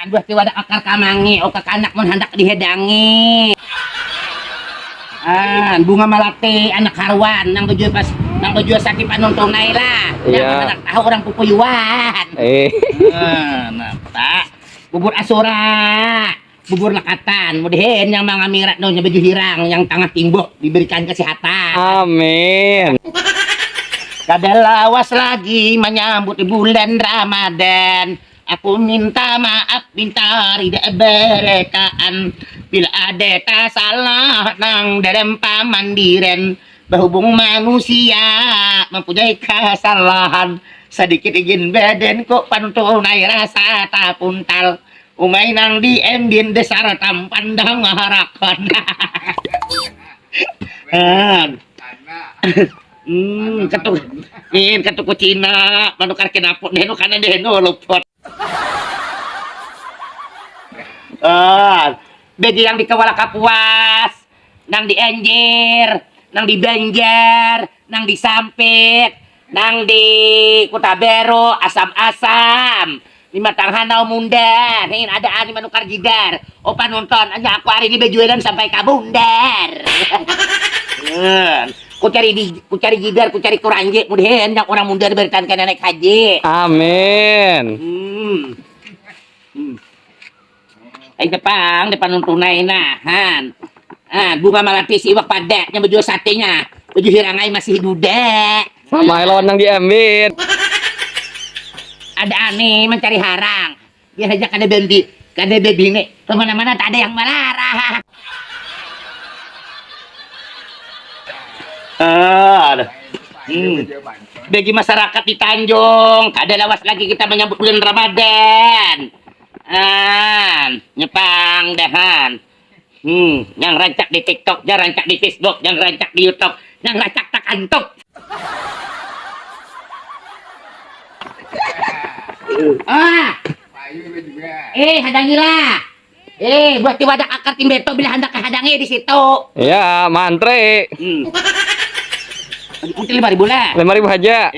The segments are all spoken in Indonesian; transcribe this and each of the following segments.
Buah tiwadak akar kamangi, o kakanak mon hendak dihedangi. Bunga malate anak harwan nang baju sakit panon tunai lah. Iya. Anak tahu orang pupuyuan. Nah, Pak. Bubur asura, bubur lekatan, mudahan yang mga mirat nya baju hirang yang tengah timbuk diberikan kesehatan. Amin. Kada lawas lagi menyambut bulan Ramadan. Aku minta maaf, minta rida berekaan bila ada salah nang dalam pamandiran. Berhubung manusia mempunyai kesalahan, sedikit ingin badan kok pantunai rasa tapuntal. Umay nang diembin desar tampandang harapan. Ketuk Cina, manukar kinapot deno kana deno lupot. Begi yang di Kewala Kapuas, nang di Enjir, nang di Banjar, nang di Sampit, nang di Kutabero, asam-asam. Di Matanghanau Mundar, ini ada ani manukar gidar. Opa nonton aja aku hari ini bejualan sampai kabundar. Ku cari gidar, ku cari kurangje, mudahan yang orang mundar beritan ke nenek haji. Amin. Ay Jepang, depan tunay na, han. Bunga malapis iwak padak, yang baju satenya, baju hirangai masih duda. Sama lawan nang diambil. Ada aneh mencari harang. Biar aja kada bebi nih. Kemana-mana tak ada yang melarang. Bagi masyarakat di Tanjung, ada lawas lagi kita menyambut bulan Ramadan. Nyepang dahan. Yang rancak di TikTok, yang rancak di Facebook, yang rancak di YouTube, yang rancak tak antuk. Hadangilah. Buat tiwadak akar timbeto bila hendak kehadangi di situ. Iya, mantre. Mungkin 5.000 lah. 5.000 aja.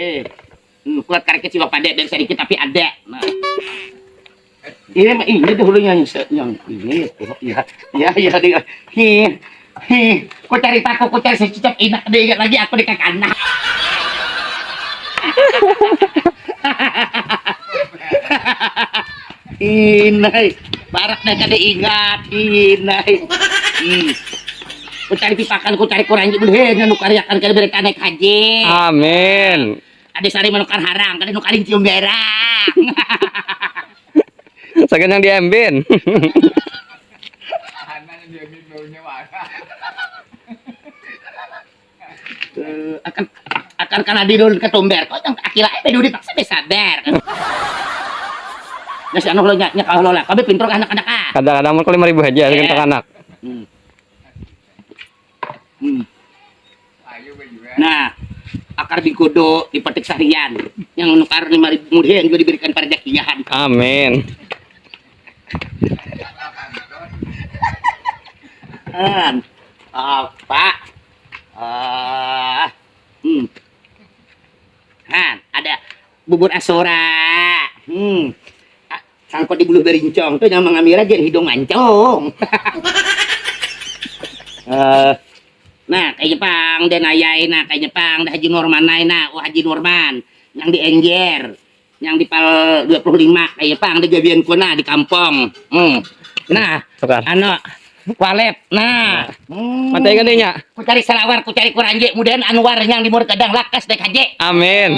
Kuat karek kecil pada dan sedikit tapi ada. Nah. Ini dahulunya yang ini. Ya. Ku cari paku, ku cari secicap inak deh lagi aku di kakak anak. Inai, barak na kada ingat, inai. Ku cari pipakan, ku cari kurang jebulhen, anu karyakan kada beri naik haji. Amin. Ada sari manukar harang, kada nukarin cium berang. Sagan yang diambil. Akan kana didul ketumber, kok yang akila bedu dipaksa sabar. Nasi anu lo nya kalau lah, kabe pintar anak-anak ah. Kadang-kadang mau 5.000 aja dengan anak. Nah, akar bingkodo dipetik seharian. Yang nukar 5.000 mudahan juga diberikan pada jakian. Amin. Pak. Ada bubur asora. Sangkut di bulu berincong tuh yang mengamira jadi hidung mancong. Nah, kayak Jepang dan ayai nah kayak Jepang dah Haji Norman nah, Haji Norman yang di Enjer, yang di Pal 25 kayak Jepang di Gabian Kuna di kampung. Nah, anu walet. Nah, Matay ka din niya. ku cari salawar, ku cari kuranje, mudahan Anwar yang di Murkadang lakas dek haji. Amin.